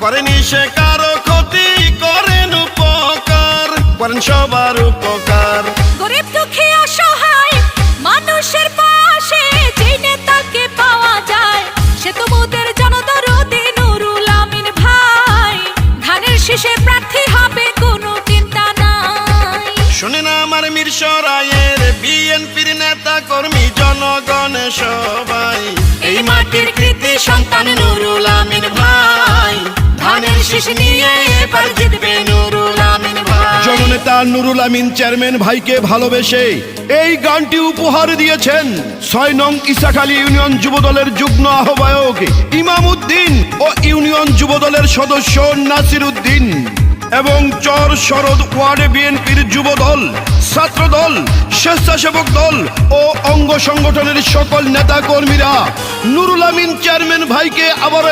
করেনি সে কারো ক্ষতি, করেন উপকার, করেন সবার উপকার। গরিব দুঃখী অসহায় মানুষের পাশে যে নেতাকে পাওয়া যায় সে তো মোদের জনদরদি নুরুল আমিন ভাই। ধানের শীষে প্রার্থী হবে কোনো চিন্তা নাই। শুনেন আমার মিরসরাইয়ের বিএনপির নেতা কর্মী জনগণ সবাই, এই মাটির কৃতি সন্তান নুরুল আমিন ভাই। ধানের শীষ নিয়ে এবার জিতবে নুরুল আমিন ভাই। জননেতা নুরুল আমিন চেয়ারম্যান ভাইকে ভালোবেসে এই গানটি উপহার দিয়েছেন ৬ নং ইসাখালী ইউনিয়ন যুবদলের যুগ্ম আহ্বায়ক ইমাম উদ্দিন ও ইউনিয়ন যুবদলের সদস্য নাসির উদ্দিন এবং চর শরদ ওয়ার্ড বিএনপির যুবদল, ছাত্রদল, স্বেচ্ছাসেবক দল ও অঙ্গ সংগঠনের সকল নেতা কর্মীরা নুরুল আমিন চেয়ারম্যান ভাইকে আবার